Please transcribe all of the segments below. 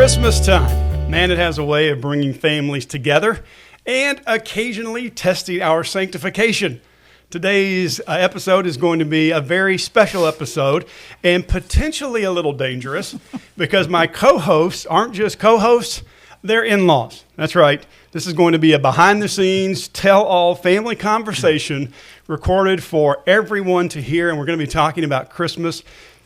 Christmas time. Man, it has a way of bringing families together and occasionally testing our sanctification. Today's episode is going to be a very special episode and potentially a little dangerous because my co-hosts aren't just co-hosts, they're in-laws. That's right. This is going to be a behind-the-scenes, tell-all family conversation recorded for everyone to hear, and we're going to be talking about Christmas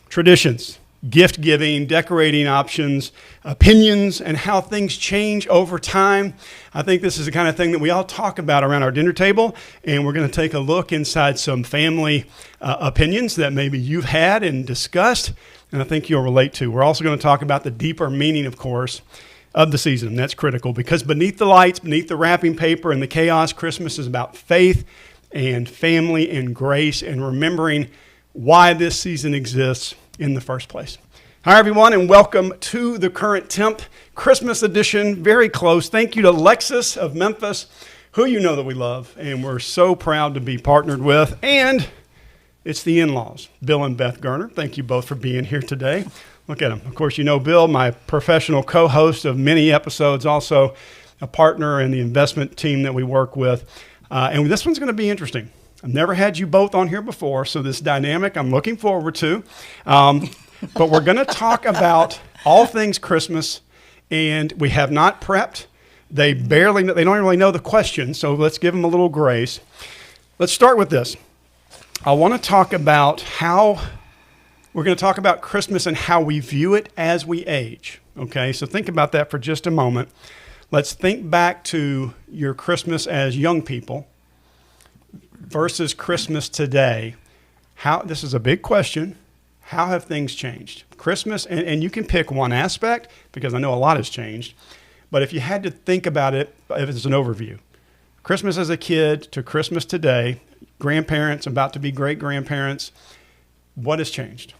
traditions, gift giving, decorating options, opinions, and how things change over time. I think this is the kind of thing that we all talk about around our dinner table, and we're going to take a look inside some family opinions that maybe you've had and discussed, and I think you'll relate to. We're also going to talk about the deeper meaning, of course, of the season. That's critical because beneath the lights, beneath the wrapping paper and the chaos, Christmas is about faith and family and grace and remembering why this season exists in the first place. Hi, everyone, and welcome to the Current Temp Christmas edition. Very close. Thank you to Lexus of Memphis, who you know that we love, and we're so proud to be partnered with. And it's the in-laws, Bill and Beth Garner. Thank you both for being here today. Look at them. Of course, you know Bill, my professional co-host of many episodes, also a partner in the investment team that we work with. And this one's going to be interesting. I've never had you both on here before, so this dynamic I'm looking forward to. But we're going to talk about all things Christmas, and we have not prepped. They don't really know the question, so let's give them a little grace. Let's start with this. I want to talk about we're going to talk about Christmas and how we view it as we age. Okay, so think about that for just a moment. Let's think back to your Christmas as young people versus Christmas today. This is a big question. How have things changed? Christmas, and you can pick one aspect because I know a lot has changed, but if you had to think about it as an overview, Christmas as a kid to Christmas today, grandparents, about to be great-grandparents, what has changed?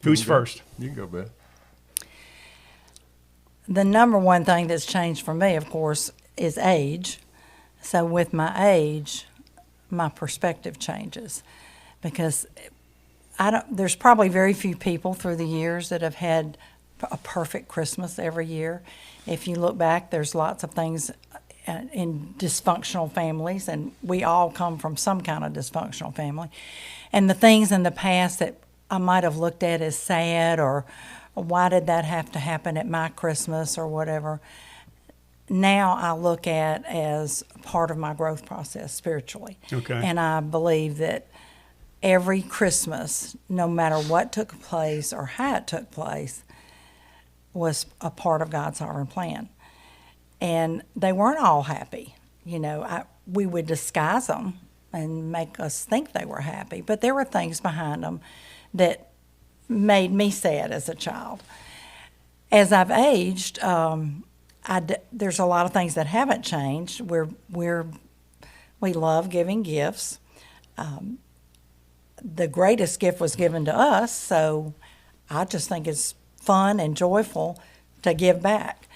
Who's first? You can go, Beth. The number one thing that's changed for me, of course, is age. So with my age, my perspective changes because there's probably very few people through the years that have had a perfect Christmas every year. If you look back, there's lots of things in dysfunctional families, and we all come from some kind of dysfunctional family. And the things in the past that I might have looked at as sad or why did that have to happen at my Christmas or whatever, now I look at as part of my growth process spiritually. Okay. And I believe that every Christmas, no matter what took place or how it took place, was a part of God's sovereign plan. And they weren't all happy. You know, we would disguise them and make us think they were happy, but there were things behind them that made me sad as a child. As I've aged, there's a lot of things that haven't changed. We love giving gifts. The greatest gift was given to us, so I just think it's fun and joyful to give back.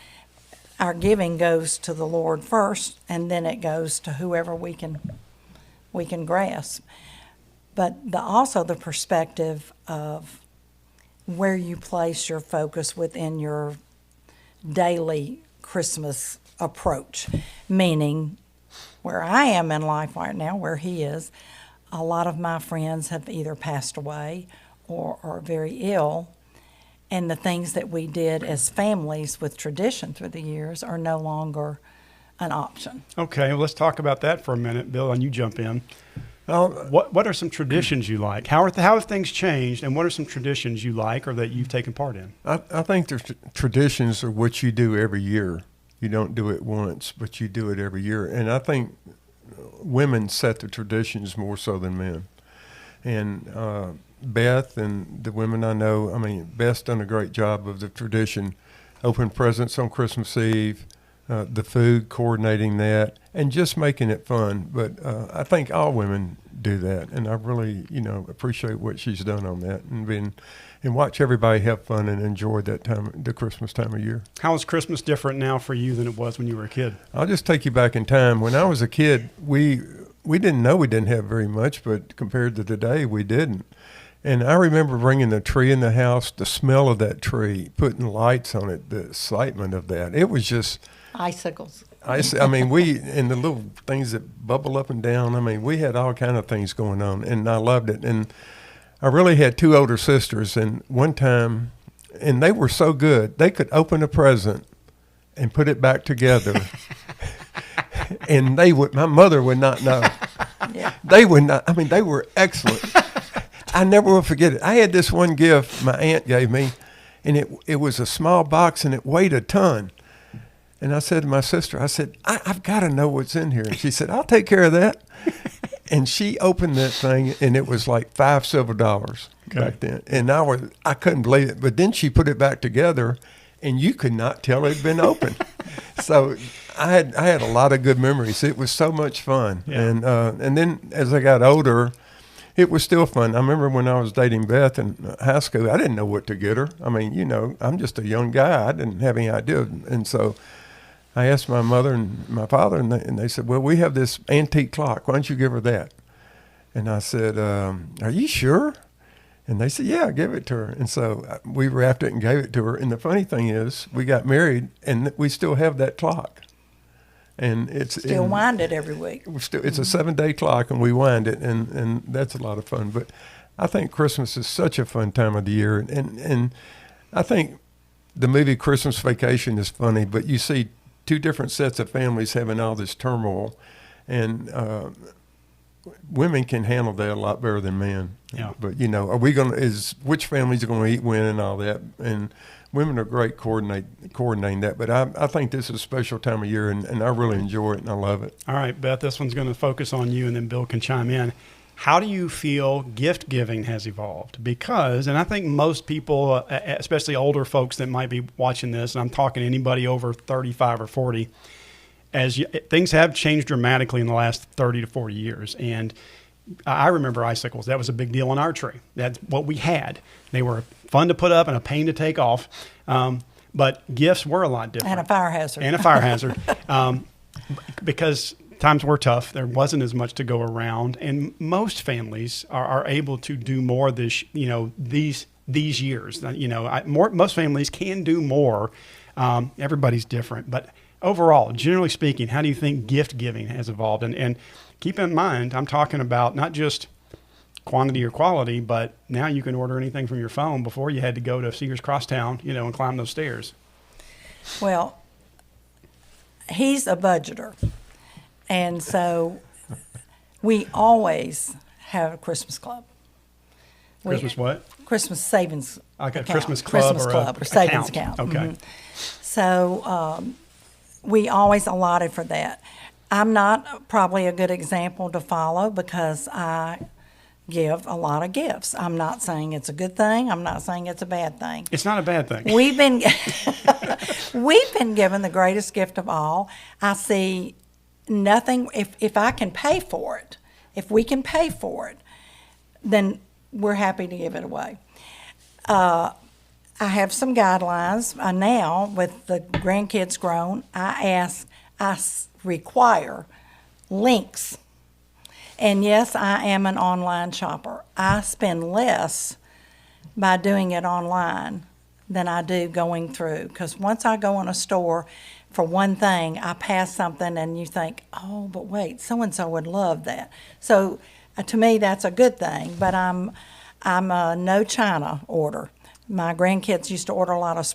Our giving goes to the Lord first, and then it goes to whoever we can grasp. But also the perspective of where you place your focus within your daily Christmas approach, meaning where I am in life right now, where he is, a lot of my friends have either passed away or are very ill, and the things that we did as families with tradition through the years are no longer an option. Okay, well, let's talk about that for a minute, Bill, and you jump in. What are some traditions you like? How have things changed, and what are some traditions you like or that you've taken part in? I think there's traditions are what you do every year. You don't do it once, but you do it every year. And I think women set the traditions more so than men. And Beth and the women I know, Beth's done a great job of the tradition. Open presents on Christmas Eve, the food, coordinating that, and just making it fun. But I think all women do that, and I really, appreciate what she's done on that, and watch everybody have fun and enjoy that time, the Christmas time of year. How is Christmas different now for you than it was when you were a kid? I'll just take you back in time. When I was a kid, we didn't know we didn't have very much, but compared to today, we didn't. And I remember bringing the tree in the house, the smell of that tree, putting lights on it, the excitement of that. It was just, Icicles. I mean, and the little things that bubble up and down. I mean, we had all kind of things going on, and I loved it. And I really had two older sisters, and one time, and they were so good, they could open a present and put it back together. And my mother would not know. Yeah. They would not, I mean, they were excellent. I never will forget it. I had this one gift my aunt gave me, and it was a small box, and it weighed a ton. And I said to my sister, I said, I've got to know what's in here. And she said, I'll take care of that. And she opened that thing, and it was like $5 silver back then. And I couldn't believe it. But then she put it back together, and you could not tell it had been opened. So I had a lot of good memories. It was so much fun. Yeah. And then as I got older, it was still fun. I remember when I was dating Beth in high school, I didn't know what to get her. I mean, I'm just a young guy. I didn't have any idea. And so I asked my mother and my father, and they said, well, we have this antique clock. Why don't you give her that? And I said, are you sure? And they said, yeah, give it to her. And so we wrapped it and gave it to her. And the funny thing is, we got married, and we still have that clock. And it's Still wind it every week. It's a 7-day clock, and we wind it, and that's a lot of fun. But I think Christmas is such a fun time of the year. And I think the movie Christmas Vacation is funny, but you see two different sets of families having all this turmoil, and women can handle that a lot better than men. Yeah. But which family's going to eat when and all that, and women are great coordinating that. But I think this is a special time of year, and I really enjoy it, and I love it. All right, Beth, this one's going to focus on you, and then Bill can chime in. How do you feel gift giving has evolved? Because, and I think most people, especially older folks that might be watching this, and I'm talking anybody over 35 or 40, things have changed dramatically in the last 30 to 40 years. And I remember icicles. That was a big deal on our tree. That's what we had. They were fun to put up and a pain to take off. But gifts were a lot different. And a fire hazard. And a fire hazard. Because times were tough. There wasn't as much to go around, and most families are able to do more these years. Most families can do more. Everybody's different, but overall, generally speaking, how do you think gift giving has evolved? And keep in mind, I'm talking about not just quantity or quality, but now you can order anything from your phone. Before, you had to go to Sears Crosstown, and climb those stairs. Well, he's a budgeter. And so we always have a Christmas club. Christmas what? Christmas savings Okay, account. Christmas club or savings account. Okay. Mm-hmm. So we always allotted for that. I'm not probably a good example to follow because I give a lot of gifts. I'm not saying it's a good thing. I'm not saying it's a bad thing. It's not a bad thing. We've been given the greatest gift of all. I see nothing, if I can pay for it, if we can pay for it, then we're happy to give it away. I have some guidelines now with the grandkids grown. I require links. And yes, I am an online shopper. I spend less by doing it online than I do going through. Because once I go in a store for one thing, I pass something and you think, oh, but wait, so-and-so would love that. So to me, that's a good thing. But I'm a no China order. My grandkids used to order a lot of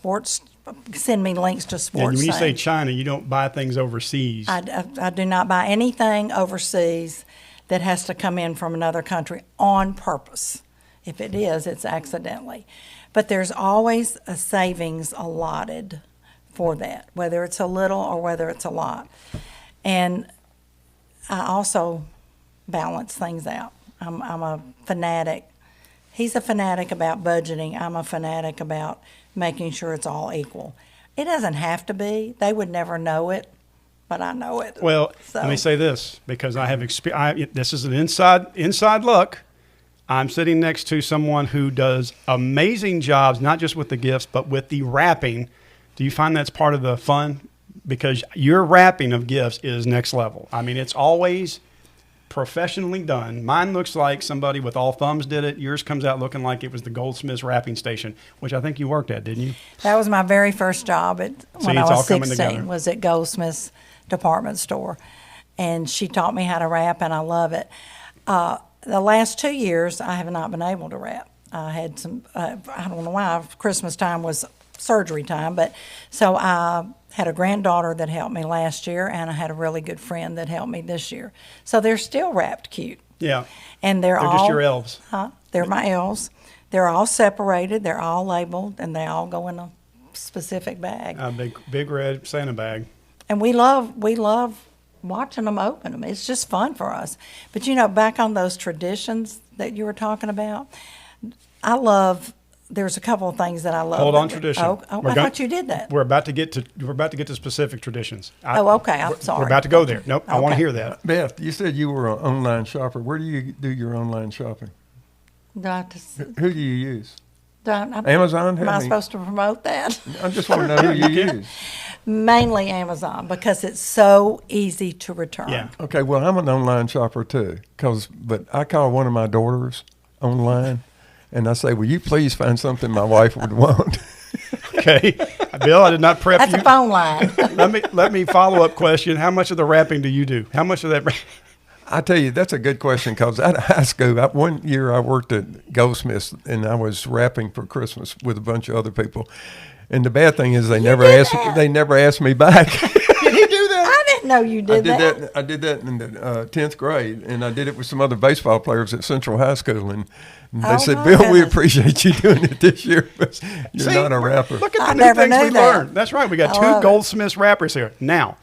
send me links to sports. And when you say things. China, you don't buy things overseas. I do not buy anything overseas that has to come in from another country on purpose. If it is, it's accidentally. But there's always a savings allotted for that, whether it's a little or whether it's a lot. And I also balance things out. I'm a fanatic. He's a fanatic about budgeting. I'm a fanatic about making sure it's all equal. It doesn't have to be. They would never know it, but I know it. Well, let me say this, because I have this is an inside look. I'm sitting next to someone who does amazing jobs, not just with the gifts, but with the wrapping. Do you find that's part of the fun? Because your wrapping of gifts is next level. I mean, it's always professionally done. Mine looks like somebody with all thumbs did it. Yours comes out looking like it was the Goldsmith's wrapping station, which I think you worked at, didn't you? That was my very first job when I it's all was coming 16, together. was at Goldsmith's department store. And she taught me how to wrap, and I love it. The last 2 years, I have not been able to wrap. I had some, I don't know why, Christmas time was surgery time, but so I had a granddaughter that helped me last year, and I had a really good friend that helped me this year. So they're still wrapped cute. Yeah. And They're all just your elves. They're my elves. They're all separated. They're all labeled, and they all go in a specific bag. A big red Santa bag. And we love watching them open them. It's just fun for us. But back on those traditions that you were talking about, there's a couple of things that I love. Hold on, tradition. I thought you did that. We're about to get to specific traditions. Okay. I'm sorry. We're about to go there. Nope. I want to Okay. hear that. Beth, you said you were an online shopper. Where do you do your online shopping? Do I just, Who do you use? Amazon? Amazon? Am I supposed to promote that? I just want to know who you use. Mainly Amazon, because it's so easy to return. Yeah. Okay, well, I'm an online shopper too, but I call one of my daughters online, and I say, will you please find something my wife would want? Okay. Bill, I did not prep That's you. a phone line. Let me follow up question. How much of the wrapping do you do? How much of that? I tell you, that's a good question, because at high school, one year I worked at Goldsmiths, and I was wrapping for Christmas with a bunch of other people. And the bad thing is they never asked me back. Did he do that? I didn't know you did that. I did that in the 10th grade, and I did it with some other baseball players at Central High School. And they said, my Bill, we goodness. appreciate you doing it this year, but you're See, not a rapper. Look at I the new never things knew we that. learned. That's right. We got I two love it. Goldsmiths rappers here. Now,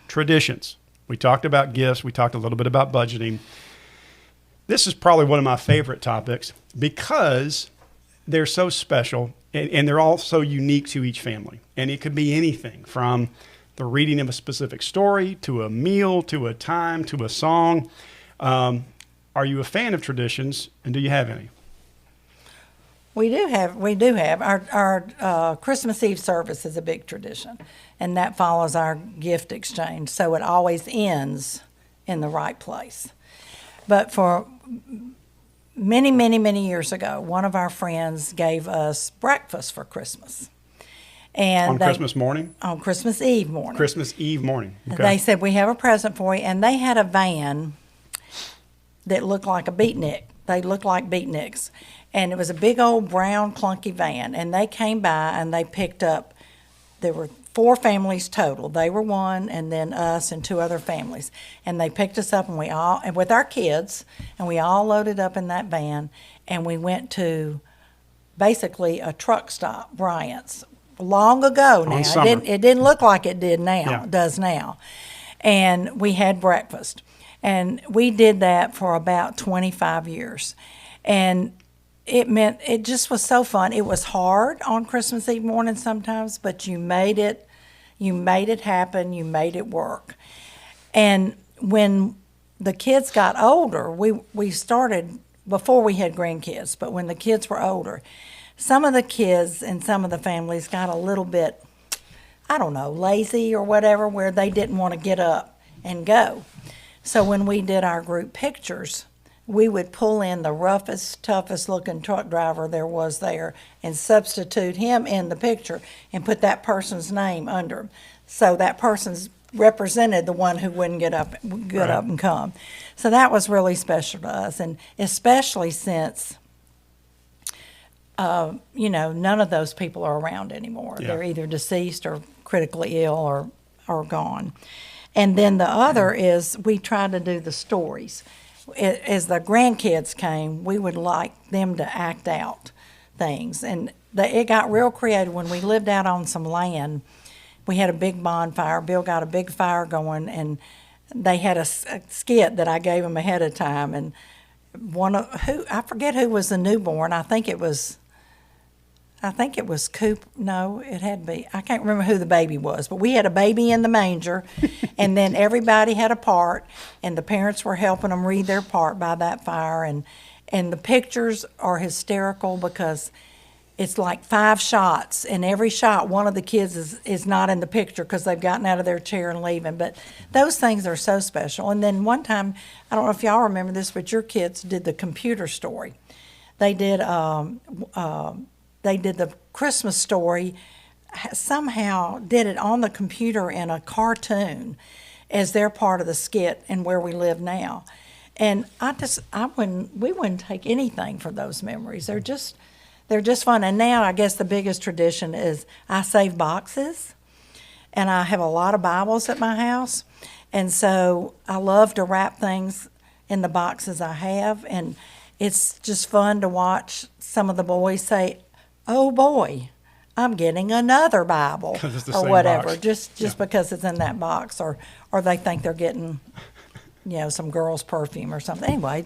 traditions. We talked about gifts. We talked a little bit about budgeting. This is probably one of my favorite topics because they're so special and they're all so unique to each family. And it could be anything from the reading of a specific story to a meal to a time to a song. Are you a fan of traditions, and do you have any? We do have. Our Christmas Eve service is a big tradition, and that follows our gift exchange. So it always ends in the right place. But for many, many, many years ago, one of our friends gave us breakfast for Christmas. And On Christmas morning? On Christmas Eve morning. Christmas Eve morning. Okay. They said, we have a present for you. And they had a van that looked like a beatnik. They looked like beatniks. And it was a big old brown clunky van. And they came by and they picked up, there were 4 families total. They were one, and then us and 2 other families. And they picked us up, and and with our kids, and we all loaded up in that van, and we went to basically a truck stop, Bryant's, long ago now. summer. It didn't look like it did now, Yeah. does now. And we had breakfast. And we did that for about 25 years. And it just was so fun. It was hard on Christmas Eve morning sometimes, but you made it happen, you made it work. And when the kids got older, we started before we had grandkids, but when the kids were older, some of the kids and some of the families got a little bit, I don't know, lazy or whatever, where they didn't want to get up and go. So when we did our group pictures, we would pull in the roughest, toughest looking truck driver there was there and substitute him in the picture and put that person's name under him. So that person's represented the one who wouldn't get up and come. So that was really special to us, and especially since none of those people are around anymore. Yeah. They're either deceased or critically ill or gone. And then the other is we try to do the stories. As the grandkids came, we would like them to act out things. And it got real creative. When we lived out on some land, we had a big bonfire. Bill got a big fire going, and they had a skit that I gave them ahead of time. And I forget who was the newborn. I think it was Coop. No, it had to be. I can't remember who the baby was, but we had a baby in the manger, and then everybody had a part, and the parents were helping them read their part by that fire, and the pictures are hysterical because it's like 5 shots, and every shot one of the kids is not in the picture because they've gotten out of their chair and leaving. But those things are so special. And then one time, I don't know if y'all remember this, but your kids did the computer story. They did the Christmas story, somehow did it on the computer in a cartoon as their part of the skit and Where We Live Now. And we wouldn't take anything for those memories. They're just fun. And now I guess the biggest tradition is I save boxes, and I have a lot of Bibles at my house. And so I love to wrap things in the boxes I have. And it's just fun to watch some of the boys say, "Oh boy, I'm getting another Bible," it's the or same whatever, box. just because it's in that box, or they think they're getting, some girl's perfume or something. Anyway,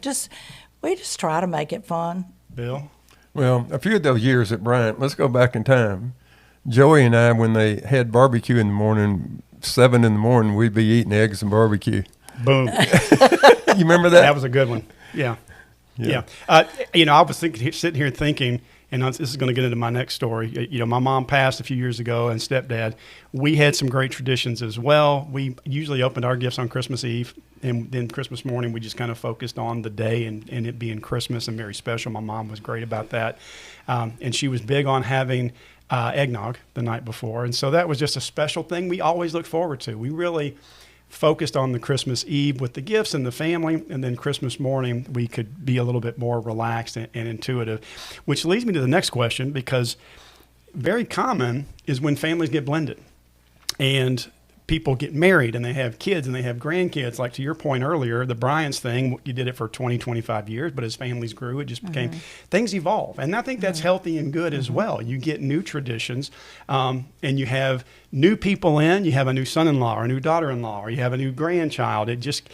we just try to make it fun. Bill? Well, a few of those years at Bryant, let's go back in time. Joey and I, when they had barbecue in the morning, 7 in the morning, we'd be eating eggs and barbecue. Boom. You remember that? That was a good one. Yeah. Yeah. I was sitting here thinking, and this is going to get into my next story. My mom passed a few years ago, and stepdad. We had some great traditions as well. We usually opened our gifts on Christmas Eve, and then Christmas morning we just kind of focused on the day and it being Christmas and very special. My mom was great about that, and she was big on having eggnog the night before, and so that was just a special thing we always looked forward to. We really focused on the Christmas Eve with the gifts and the family, and then Christmas morning we could be a little bit more relaxed and intuitive, which leads me to the next question, because very common is when families get blended and people get married and they have kids and they have grandkids. Like to your point earlier, the Bryant's thing, you did it for 20, 25 years, but as families grew, it just became, things evolve. And I think that's healthy and good as well. You get new traditions, and you have new people in, you have a new son-in-law or a new daughter-in-law, or you have a new grandchild. It just,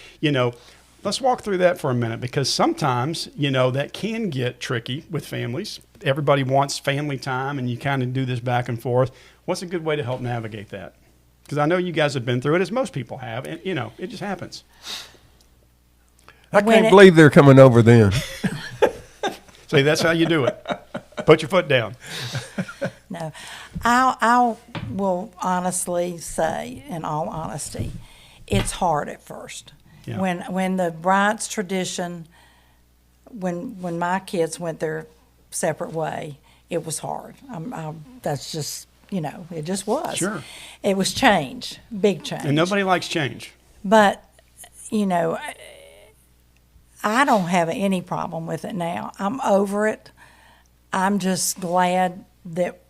let's walk through that for a minute, because sometimes, that can get tricky with families. Everybody wants family time and you kind of do this back and forth. What's a good way to help navigate that? Because I know you guys have been through it, as most people have, and, it just happens. I can't believe they're coming over then. See, that's how you do it. Put your foot down. No, I will honestly say, in all honesty, it's hard at first. Yeah. When the Bryant's tradition, when my kids went their separate way, it was hard. That's just, it just was. Sure. It was change, big change. And nobody likes change. But, I don't have any problem with it now. I'm over it. I'm just glad that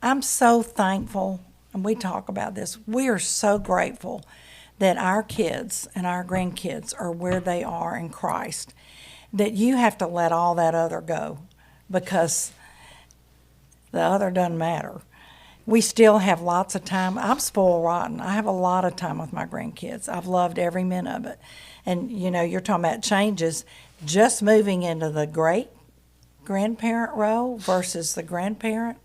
I'm so thankful, and we talk about this, we are so grateful that our kids and our grandkids are where they are in Christ, that you have to let all that other go, because the other doesn't matter. We still have lots of time. I'm spoiled rotten. I have a lot of time with my grandkids. I've loved every minute of it. And, you're talking about changes, just moving into the great grandparent role versus the grandparent,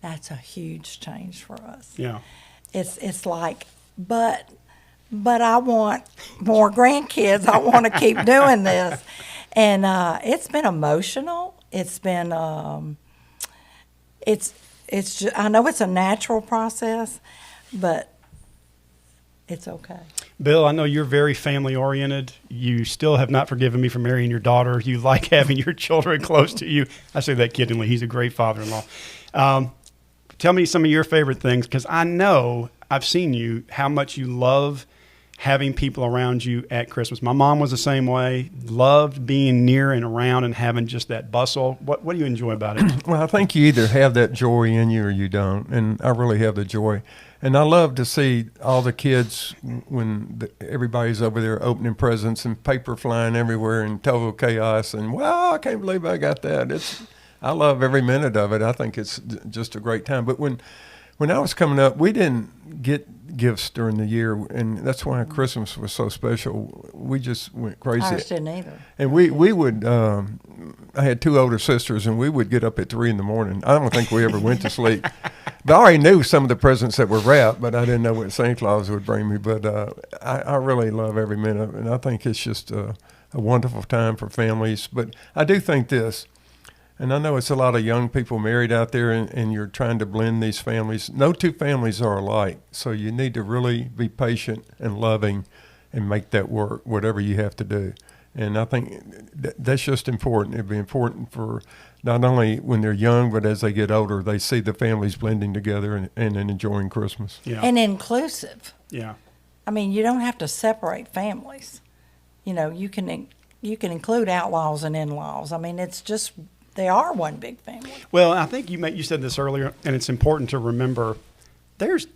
that's a huge change for us. Yeah. It's like, but I want more grandkids. I want to keep doing this. And it's been emotional. It's been, it's just, I know it's a natural process, but it's okay. Bill, I know you're very family-oriented. You still have not forgiven me for marrying your daughter. You like having your children close to you. I say that kiddingly. He's a great father-in-law. Tell me some of your favorite things, because I know I've seen you, how much you love having people around you at Christmas. My mom was the same way, loved being near and around and having just that bustle. What do you enjoy about it? Well, I think you either have that joy in you or you don't, and I really have the joy. And I love to see all the kids when everybody's over there opening presents and paper flying everywhere and total chaos. And, wow, I can't believe I got that. I love every minute of it. I think it's just a great time. But when I was coming up, we didn't get gifts during the year, and that's why Christmas was so special. We just went crazy. Ours didn't either. And we would, I had 2 older sisters, and we would get up at 3 in the morning. I don't think we ever went to sleep. But I already knew some of the presents that were wrapped, but I didn't know what Santa Claus would bring me. But I really love every minute of it, and I think it's just a wonderful time for families. But I do think this, And I know it's a lot of young people married out there, and you're trying to blend these families. No two families are alike, so you need to really be patient and loving and make that work, whatever you have to do. And I think that's just important. It'd be important for not only when they're young, but as they get older, they see the families blending together and enjoying Christmas. Yeah. And inclusive. Yeah. I mean, you don't have to separate families. You know, you can include outlaws and in-laws. I mean, it's just they are one big family. Well, I think you said this earlier, and it's important to remember. There's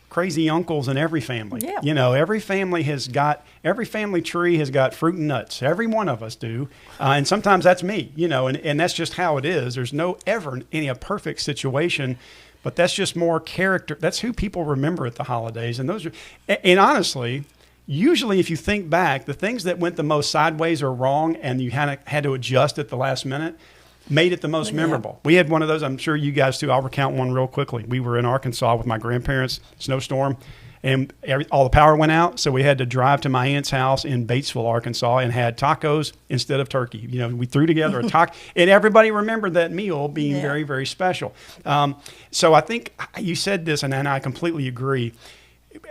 crazy uncles in every family. Yeah. You know, every family tree has got fruit and nuts. Every one of us do, and sometimes that's me. You know, and that's just how it is. There's no ever a perfect situation. But that's just more character. That's who people remember at the holidays. And and honestly, usually if you think back, the things that went the most sideways or wrong and you had to adjust at the last minute made it the most memorable. We had one of those. I'm sure you guys too. I'll recount one real quickly. We were in Arkansas with my grandparents, snowstorm, and all the power went out. So we had to drive to my aunt's house in Batesville, Arkansas, and had tacos instead of turkey. You know, we threw together a taco, and everybody remembered that meal being very, very special. So I think you said this, and I completely agree.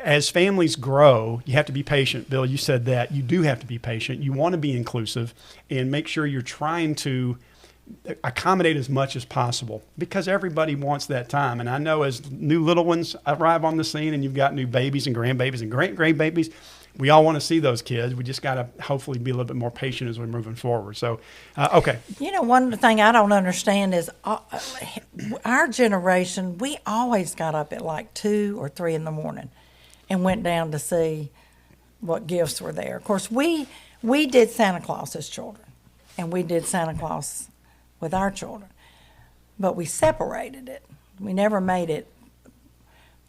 As families grow, you have to be patient. Bill, you said that. You do have to be patient. You want to be inclusive and make sure you're trying to accommodate as much as possible because everybody wants that time. And I know as new little ones arrive on the scene and you've got new babies and grandbabies and great-grandbabies, we all want to see those kids. We just got to hopefully be a little bit more patient as we're moving forward. So, okay. You know, one thing I don't understand is our generation, we always got up at like 2 or 3 in the morning and went down to see what gifts were there. Of course, we did Santa Claus as children, and we did Santa Claus with our children, but we separated it. We never made it.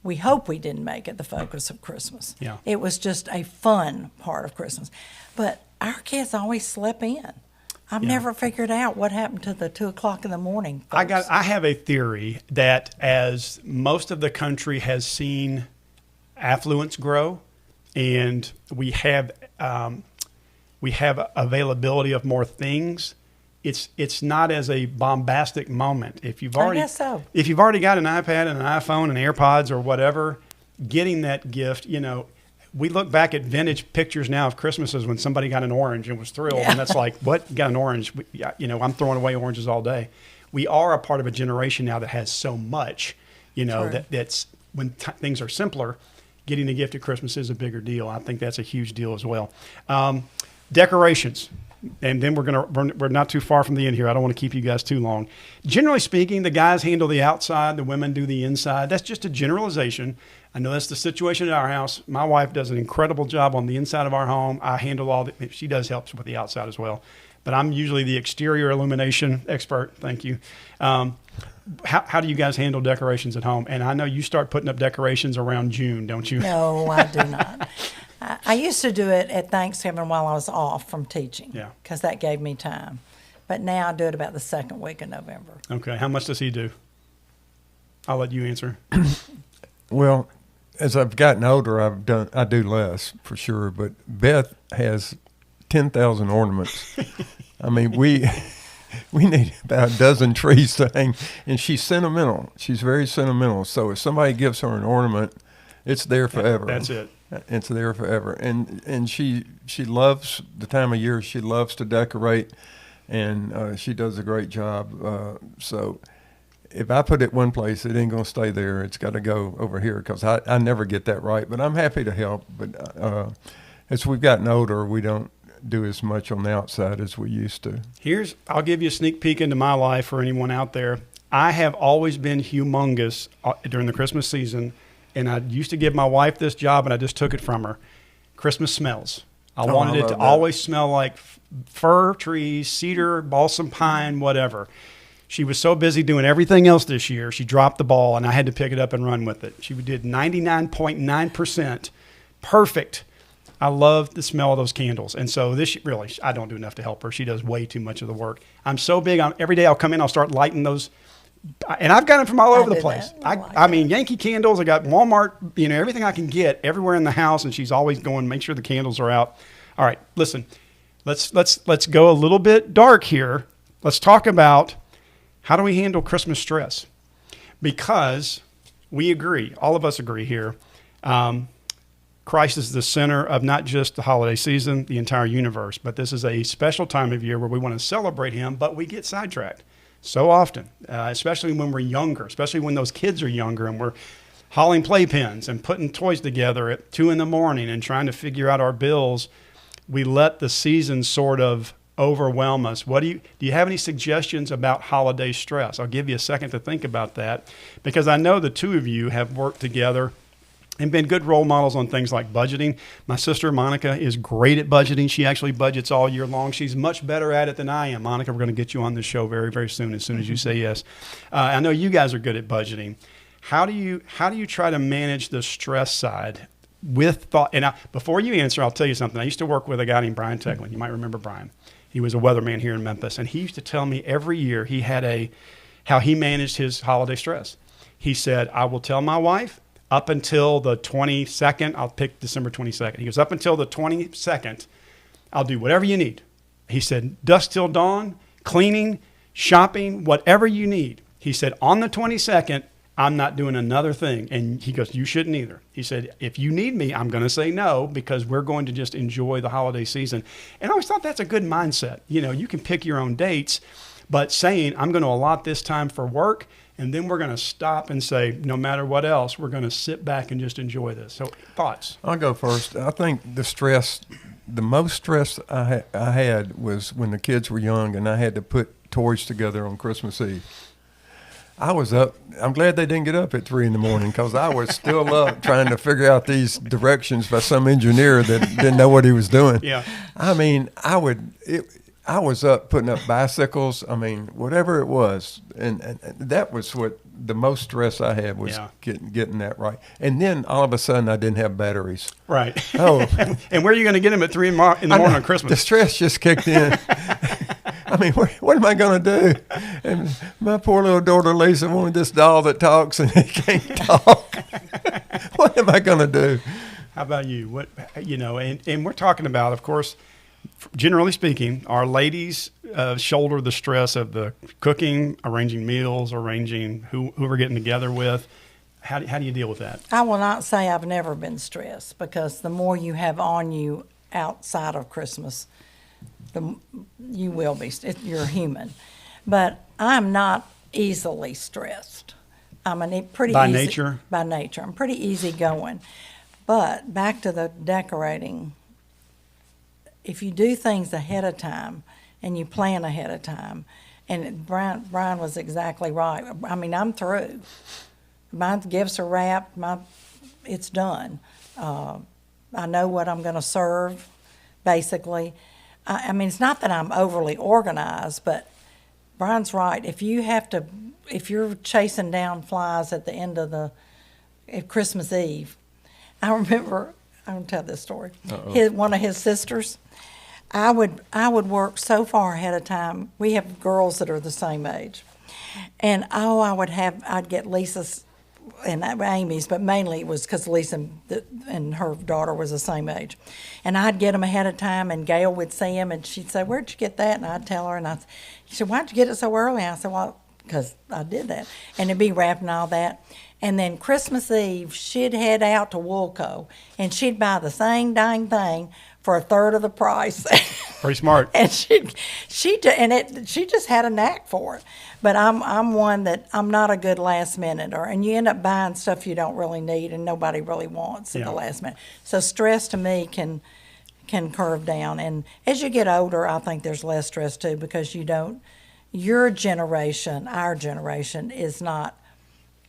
We hope we didn't make it the focus of Christmas. Yeah. It was just a fun part of Christmas. But our kids always slept in. I've never figured out what happened to the 2 o'clock in the morning folks. I have a theory that as most of the country has seen affluence grow, and we have availability of more things. It's not as a bombastic moment. If you've already got an iPad and an iPhone and AirPods or whatever, getting that gift, you know, we look back at vintage pictures now of Christmases when somebody got an orange and was thrilled, and that's like, what? You got an orange? You know, I'm throwing away oranges all day. We are a part of a generation now that has so much, you know, that's when things are simpler. Getting a gift at Christmas is a bigger deal. I think that's a huge deal as well. Decorations. And then we're not too far from the end here. I don't want to keep you guys too long. Generally speaking, the guys handle the outside, the women do the inside. That's just a generalization. I know that's the situation at our house. My wife does an incredible job on the inside of our home. I handle she does help with the outside as well. But I'm usually the exterior illumination expert. Thank you. How do you guys handle decorations at home? And I know you start putting up decorations around June, don't you? No, I do not. I used to do it at Thanksgiving while I was off from teaching, because that gave me time. But now I do it about the second week of November. Okay. How much does he do? I'll let you answer. Well, as I've gotten older, I do less for sure. But Beth has 10,000 ornaments. I mean, we need about a dozen trees to hang, and she's sentimental. She's very sentimental. So if somebody gives her an ornament, it's there forever. That's it. It's there forever. And she loves the time of year. She loves to decorate, and she does a great job. So if I put it one place, it ain't going to stay there. It's got to go over here because I never get that right. But I'm happy to help. But as we've gotten older, we don't do as much on the outside as we used to. I'll give you a sneak peek into my life for anyone out there. I have always been humongous during the Christmas season, and I used to give my wife this job, and I just took it from her. Christmas smells. I wanted it to always smell like fir trees, cedar, balsam pine, whatever. She was so busy doing everything else this year, she dropped the ball, and I had to pick it up and run with it. She did 99.9% perfect. I love the smell of those candles. And so I don't do enough to help her. She does way too much of the work. I'm so big on every day I'll come in, I'll start lighting those. And I've got them from all over the place. I mean, Yankee candles. I got Walmart, everything I can get everywhere in the house. And she's always going, make sure the candles are out. All right, listen, let's go a little bit dark here. let's talk about how do we handle Christmas stress? Because we agree, all of us agree here, Christ is the center of not just the holiday season, the entire universe, but this is a special time of year where we want to celebrate him, but we get sidetracked so often, especially when we're younger, especially when those kids are younger and we're hauling playpens and putting toys together at 2 a.m. and trying to figure out our bills. We let the season sort of overwhelm us. Do you have any suggestions about holiday stress? I'll give you a second to think about that, because I know the two of you have worked together and been good role models on things like budgeting. My sister, Monica, is great at budgeting. She actually budgets all year long. She's much better at it than I am. Monica, we're going to get you on the show very, very soon as you say yes. I know you guys are good at budgeting. How do you try to manage the stress side with thought? And before you answer, I'll tell you something. I used to work with a guy named Brian Teglin. You might remember Brian. He was a weatherman here in Memphis, and he used to tell me every year he had how he managed his holiday stress. He said, I will tell my wife, up until the 22nd, I'll pick December 22nd. He goes, up until the 22nd, I'll do whatever you need. He said, dusk till dawn, cleaning, shopping, whatever you need. He said, on the 22nd, I'm not doing another thing. And he goes, you shouldn't either. He said, if you need me, I'm going to say no, because we're going to just enjoy the holiday season. And I always thought that's a good mindset. You can pick your own dates, but saying, I'm going to allot this time for work, and then we're going to stop and say, no matter what else, we're going to sit back and just enjoy this. So thoughts? I'll go first. I think the most stress I had was when the kids were young and I had to put toys together on Christmas Eve. I was up. I'm glad they didn't get up at 3 a.m. because I was still up trying to figure out these directions by some engineer that didn't know what he was doing. Yeah. I mean, I was up putting up bicycles. I mean, whatever it was, and that was what the most stress I had was getting that right. And then all of a sudden, I didn't have batteries. Right. Oh, and where are you going to get them at 3 in the morning on Christmas? The stress just kicked in. I mean, what am I going to do? And my poor little daughter Lisa wanted this doll that talks, and it can't talk. What am I going to do? How about you? And we're talking about, of course, generally speaking, our ladies shoulder the stress of the cooking, arranging meals, arranging who we're getting together with. How do you deal with that? I will not say I've never been stressed, because the more you have on you outside of Christmas, you will be. You're human. But I'm not easily stressed. I'm by nature? By nature. I'm pretty easygoing. But back to the decorating, if you do things ahead of time and you plan ahead of time, and Brian was exactly right. I mean, I'm through. My gifts are wrapped. It's done. I know what I'm going to serve, basically. I mean, it's not that I'm overly organized, but Brian's right. If you're chasing down flies at the end of at Christmas Eve, I remember, I'm going to tell this story. One of his sisters, I would work so far ahead of time. We have girls that are the same age. And I'd get Lisa's and Amy's, but mainly it was because Lisa and her daughter was the same age. And I'd get them ahead of time, and Gail would see them, and she'd say, where'd you get that? And I'd tell her, and she said, why'd you get it so early? I said, well, because I did that. And it'd be wrapped and all that. And then Christmas Eve, she'd head out to Woolco, and she'd buy the same dang thing for a third of the price. Pretty smart. And she just had a knack for it. But I'm one that I'm not a good last minute, and you end up buying stuff you don't really need and nobody really wants at the last minute. So stress to me can curve down. And as you get older, I think there's less stress too, because your generation, our generation, is not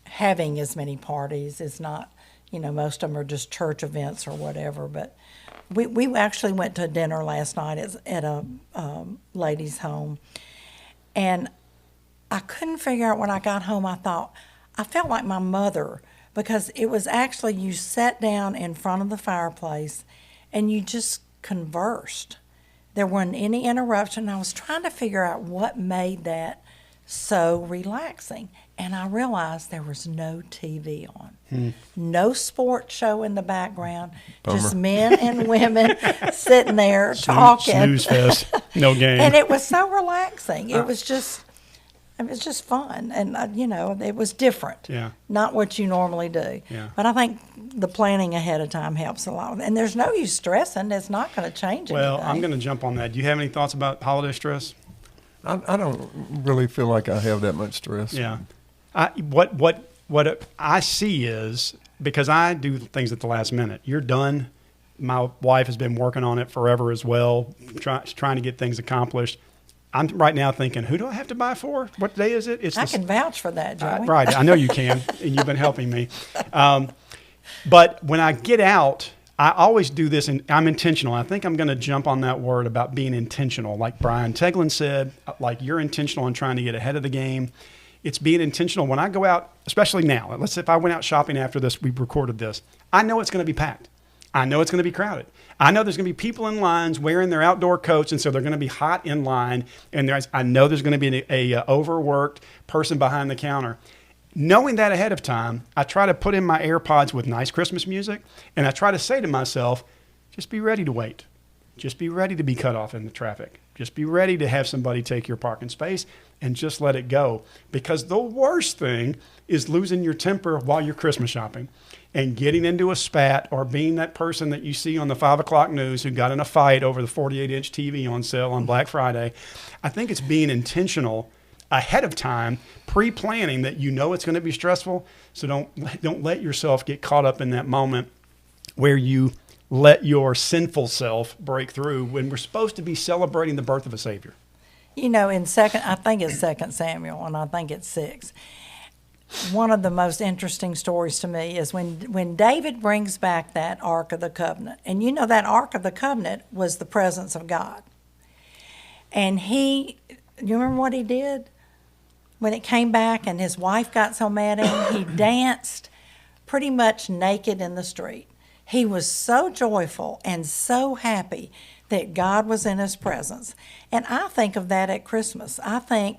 having as many parties. It's not, most of them are just church events or whatever. But we actually went to dinner last night at a lady's home, and I couldn't figure out when I got home. I felt like my mother, because it was actually, you sat down in front of the fireplace and you just conversed. There wasn't any interruption. I was trying to figure out what made that so relaxing. And I realized there was no TV on, no sports show in the background, just men and women sitting there talking. Snooze fest. No game. And it was so relaxing. It was just fun, and it was different. Yeah. Not what you normally do. Yeah. But I think the planning ahead of time helps a lot. And there's no use stressing. It's not going to change anything. Well, I'm going to jump on that. Do you have any thoughts about holiday stress? I don't really feel like I have that much stress. Yeah. What I see is, because I do things at the last minute. You're done. My wife has been working on it forever as well, trying to get things accomplished. I'm right now thinking, who do I have to buy for? What day is it? I can vouch for that, Joey. Right. I know you can, and you've been helping me. But when I get out, I always do this, and I'm intentional. I think I'm going to jump on that word about being intentional. Like Brian Teglin said, like you're intentional in trying to get ahead of the game. It's being intentional. When I go out, especially now, let's say if I went out shopping after this, we recorded this, I know it's going to be packed. I know it's going to be crowded. I know there's going to be people in lines wearing their outdoor coats, and so they're going to be hot in line. And I know there's going to be a overworked person behind the counter. Knowing that ahead of time, I try to put in my AirPods with nice Christmas music, and I try to say to myself, just be ready to wait. Just be ready to be cut off in the traffic. Just be ready to have somebody take your parking space, and just let it go. Because the worst thing is losing your temper while you're Christmas shopping and getting into a spat, or being that person that you see on the 5 o'clock news who got in a fight over the 48-inch TV on sale on Black Friday. I think it's being intentional ahead of time, pre-planning that you know it's going to be stressful. So don't let yourself get caught up in that moment where you let your sinful self break through when we're supposed to be celebrating the birth of a Savior. I think it's 2 Samuel, and I think it's 6. One of the most interesting stories to me is when David brings back that Ark of the Covenant. And that Ark of the Covenant was the presence of God. And you remember what he did? When it came back and his wife got so mad at him, he danced pretty much naked in the street. He was so joyful and so happy that God was in his presence. And I think of that at Christmas. I think,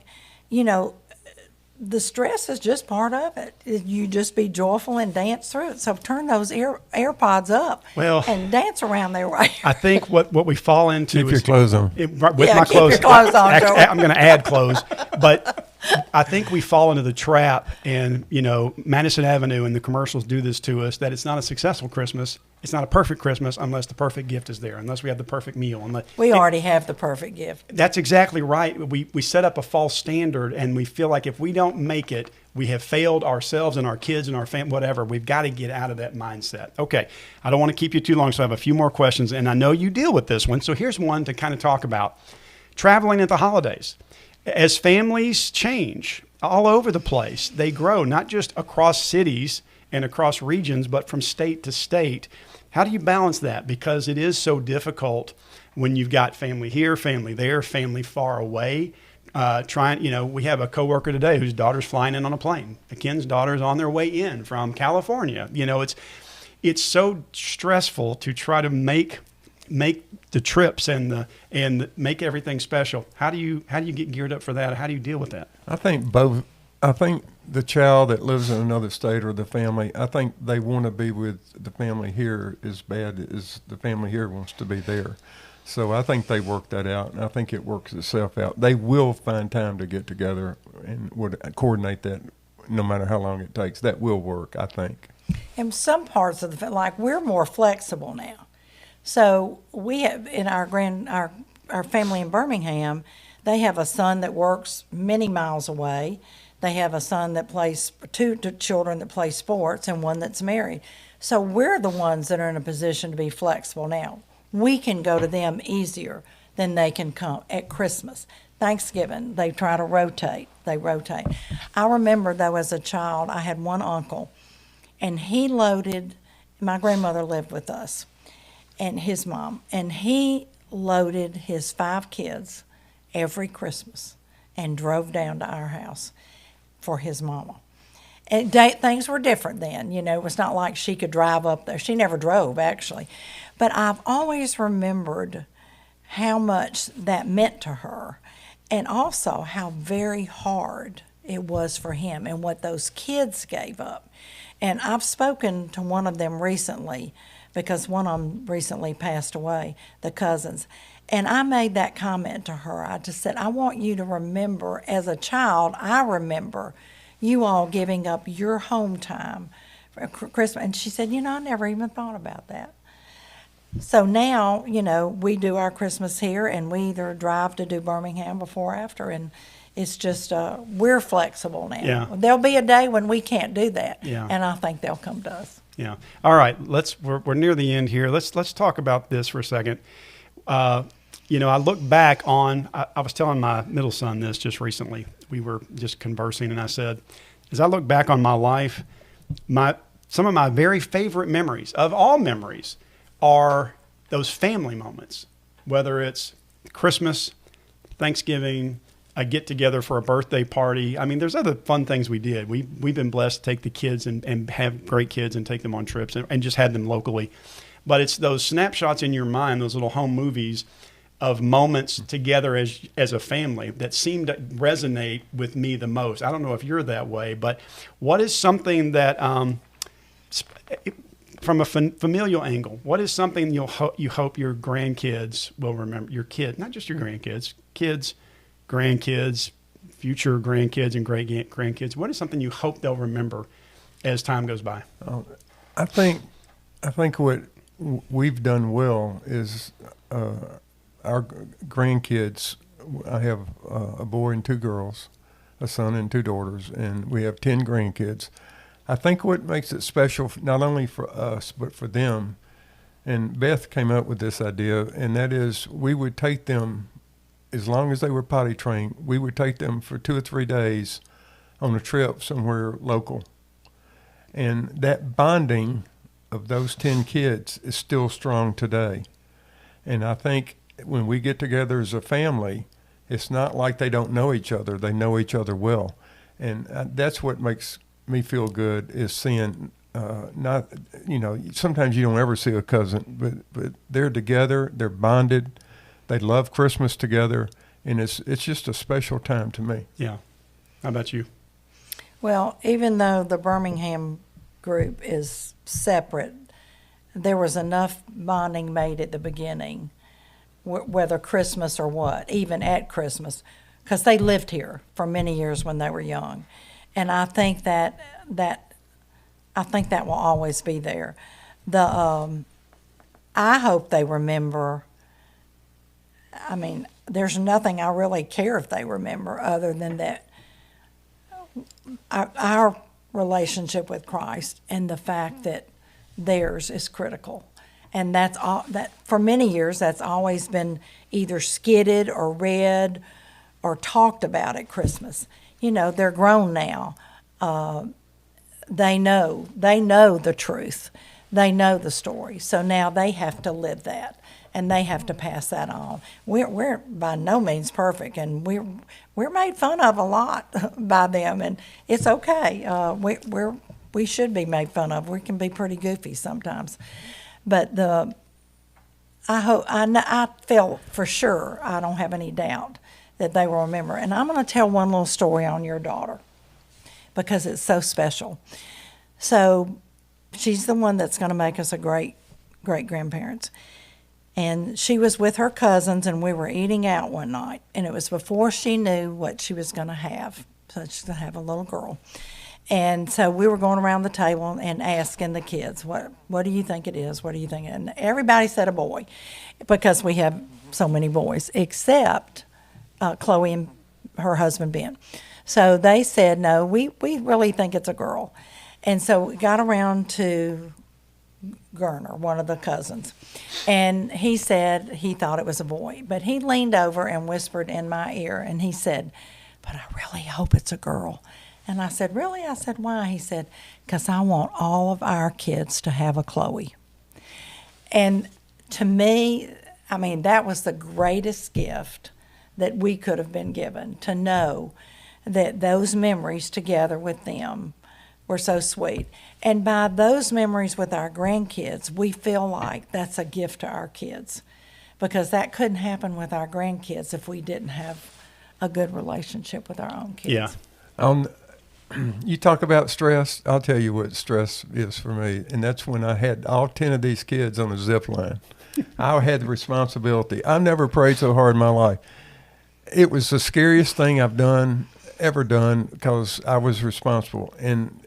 the stress is just part of it. You just be joyful and dance through it. So turn those AirPods up and dance around there. I think what we fall into keep is your clothes on. With my clothes. Keep your clothes on, Joey. I'm going to add clothes, but I think we fall into the trap, and Madison Avenue and the commercials do this to us, that it's not a successful Christmas. It's not a perfect Christmas unless the perfect gift is there, unless we have the perfect meal. We already have the perfect gift. That's exactly right. We set up a false standard, and we feel like if we don't make it, we have failed ourselves and our kids and our family, whatever. We've got to get out of that mindset. Okay, I don't want to keep you too long, so I have a few more questions, and I know you deal with this one. So here's one to kind of talk about. Traveling at the holidays. As families change all over the place, they grow, not just across cities and across regions, but from state to state. How do you balance that? Because it is so difficult when you've got family here, family there, family far away. We have a coworker today whose daughter's flying in on a plane. Ken's daughter's on their way in from California. It's so stressful to try to make the trips and make everything special. How do you get geared up for that? How do you deal with that? I think both. I think the child that lives in another state or the family, I think they want to be with the family here as bad as the family here wants to be there. So I think they work that out, and I think it works itself out. They will find time to get together and would coordinate that no matter how long it takes. That will work, I think. In some parts of we're more flexible now. So we have in our family in Birmingham, they have a son that works many miles away. They have a son that plays, two children that play sports, and one that's married. So we're the ones that are in a position to be flexible now. We can go to them easier than they can come at Christmas. Thanksgiving, they try to rotate. They rotate. I remember, though, as a child, I had one uncle, and he loaded, my grandmother lived with us, and his mom, and he loaded his 5 kids every Christmas and drove down to our house for his mama. And things were different then. It was not like she could drive up there. She never drove, actually. But I've always remembered how much that meant to her. and also how very hard it was for him and what those kids gave up. And I've spoken to one of them recently because one of them recently passed away, the cousins. And I made that comment to her. I just said, I want you to remember, as a child, I remember you all giving up your home time for Christmas. And she said, I never even thought about that. So now, we do our Christmas here, and we either drive to do Birmingham before or after, and it's just, we're flexible now. Yeah. There'll be a day when we can't do that, Yeah. and I think they'll come to us. Yeah. All right. We're near the end here. Let's talk about this for a second. I look back on, I was telling my middle son this just recently. We were just conversing, and I said, as I look back on my life, some of my very favorite memories of all memories are those family moments, whether it's Christmas, Thanksgiving, a get together for a birthday party. I mean, there's other fun things we did. We've been blessed to take the kids and have great kids and take them on trips and just had them locally. But it's those snapshots in your mind, those little home movies of moments together as a family that seem to resonate with me the most. I don't know if you're that way, but what is something that, from a familial angle, what is something you hope your grandkids will remember? Your kid, not just your grandkids, kids, grandkids, future grandkids and great grandkids. What is something you hope they'll remember as time goes by? I think what we've done well is our grandkids. I have a boy and 2 girls, a son and 2 daughters, and we have 10 grandkids. I think what makes it special, not only for us, but for them, and Beth came up with this idea, and that is we would take them, as long as they were potty trained, we would take them for 2 or 3 days on a trip somewhere local. And that bonding of those 10 kids is still strong today. And I think when we get together as a family, it's not like they don't know each other. They know each other well. And that's what makes me feel good, is seeing sometimes you don't ever see a cousin, but they're together, they're bonded, they love Christmas together, and it's just a special time to me. Yeah. How about you? Well, even though the Birmingham group is separate, there was enough bonding made at the beginning, whether Christmas or what, even at Christmas, because they lived here for many years when they were young. And I think that will always be there. I hope they remember. I mean, there's nothing I really care if they remember other than that our relationship with Christ and the fact that theirs is critical. And that's all that for many years that's always been either skidded or read or talked about at Christmas. They're grown now. They know the truth. They know the story. So now they have to live that, and they have to pass that on. We're by no means perfect, and we're made fun of a lot by them, and it's okay. We should be made fun of. We can be pretty goofy sometimes, but I feel for sure, I don't have any doubt that they will remember. And I'm going to tell one little story on your daughter because it's so special. So she's the one that's going to make us a great grandparents. And she was with her cousins, and we were eating out one night. And it was before she knew what she was going to have. So she's going to have a little girl. And so we were going around the table and asking the kids, what do you think it is? What do you think? And everybody said a boy because we have so many boys, except Chloe and her husband Ben. So they said, no, we really think it's a girl. And so we got around to Gerner, one of the cousins, and he said he thought it was a boy. But he leaned over and whispered in my ear, and he said, but I really hope it's a girl. And I said, really? I said, why? He said, because I want all of our kids to have a Chloe. And to me, I mean, that was the greatest gift that we could have been given, to know that those memories together with them were so sweet. And by those memories with our grandkids, we feel like that's a gift to our kids, because that couldn't happen with our grandkids if we didn't have a good relationship with our own kids. Yeah. You talk about stress. I'll tell you what stress is for me, and that's when I had all 10 of these kids on a zip line. I had the responsibility. I never prayed so hard in my life. It was the scariest thing I've ever done, because I was responsible, and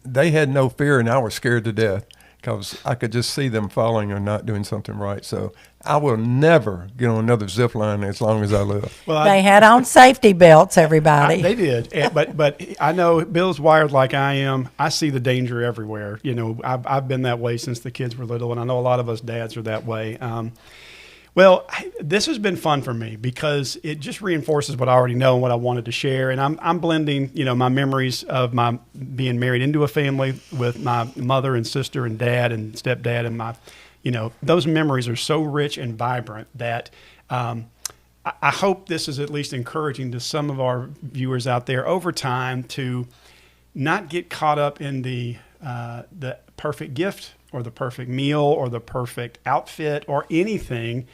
they had no fear, and I was scared to death because I could just see them falling or not doing something right. So I will never get on another zip line as long as I live. Well, They had on safety belts, everybody. They did, but I know Bill's wired like I am. I see the danger everywhere. You know, I've been that way since the kids were little, and I know a lot of us dads are that way. Well, this has been fun for me because it just reinforces what I already know and what I wanted to share. And I'm blending, you know, my memories of my being married into a family with my mother and sister and dad and stepdad, and my, you know, those memories are so rich and vibrant that I hope this is at least encouraging to some of our viewers out there over time to not get caught up in the perfect gift or the perfect meal or the perfect outfit or anything,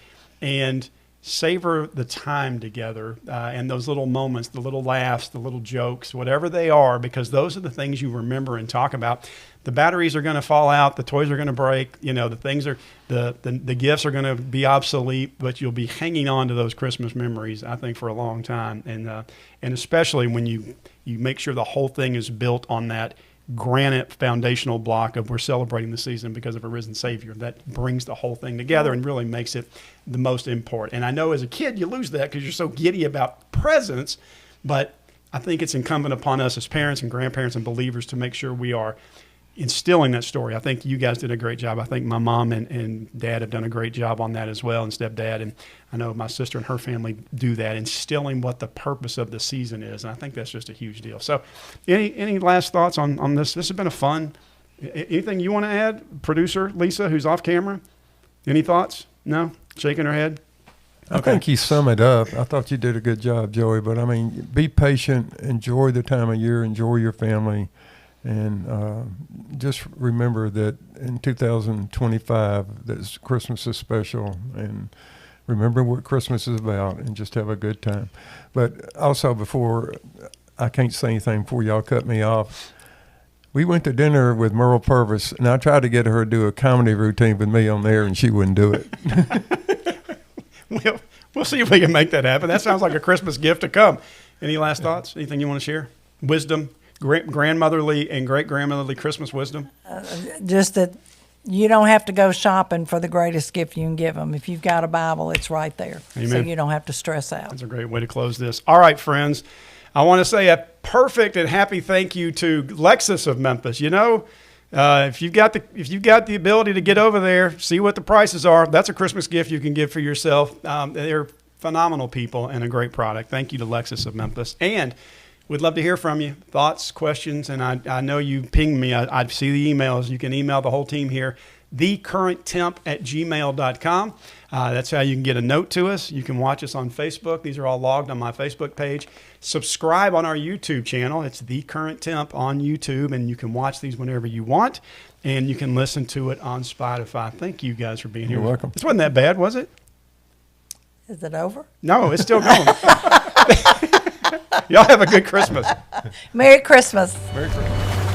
and savor the time together and those little moments, the little laughs, the little jokes, whatever they are, because those are the things you remember and talk about. The batteries are going to fall out, the toys are going to break, you know, the things are, the gifts are going to be obsolete, but you'll be hanging on to those Christmas memories, I think, for a long time. And especially when you make sure the whole thing is built on that granite foundational block of we're celebrating the season because of a risen Savior. That brings the whole thing together and really makes it the most important. And I know as a kid you lose that because you're so giddy about presents, but I think it's incumbent upon us as parents and grandparents and believers to make sure we are instilling that story. I think you guys did a great job. I think my mom and dad have done a great job on that as well, and stepdad. And I know my sister and her family do that, instilling what the purpose of the season is. And I think that's just a huge deal. So any last thoughts on this? This has been a fun. Anything you want to add? Producer Lisa, who's off camera, any thoughts? No? Shaking her head? I think you sum it up. I thought you did a good job, Joey. But, I mean, be patient, enjoy the time of year, enjoy your family. And just remember that in 2025, that Christmas is special, and remember what Christmas is about, and just have a good time. But also, before I can't say anything before y'all cut me off, we went to dinner with Merle Purvis, and I tried to get her to do a comedy routine with me on there, and she wouldn't do it. We'll see if we can make that happen. That sounds like a Christmas gift to come. Any last thoughts? Anything you want to share? Wisdom? Grandmotherly and great-grandmotherly Christmas wisdom? Just that you don't have to go shopping for the greatest gift you can give them. If you've got a Bible, it's right there. Amen. So you don't have to stress out. That's a great way to close this. All right, friends. I want to say a perfect and happy thank you to Lexus of Memphis. You know, if you've got the ability to get over there, see what the prices are, that's a Christmas gift you can give for yourself. They're phenomenal people and a great product. Thank you to Lexus of Memphis. And we'd love to hear from you, thoughts, questions, and I know you pinged me. I see the emails. You can email the whole team here, thecurrenttemp@gmail.com. That's how you can get a note to us. You can watch us on Facebook. These are all logged on my Facebook page. Subscribe on our YouTube channel. It's The Current Temp on YouTube, and you can watch these whenever you want, and you can listen to it on Spotify. Thank you guys for being here. You're welcome. This wasn't that bad, was it? Is it over? No, it's still going. Y'all have a good Christmas. Merry Christmas. Merry Christmas.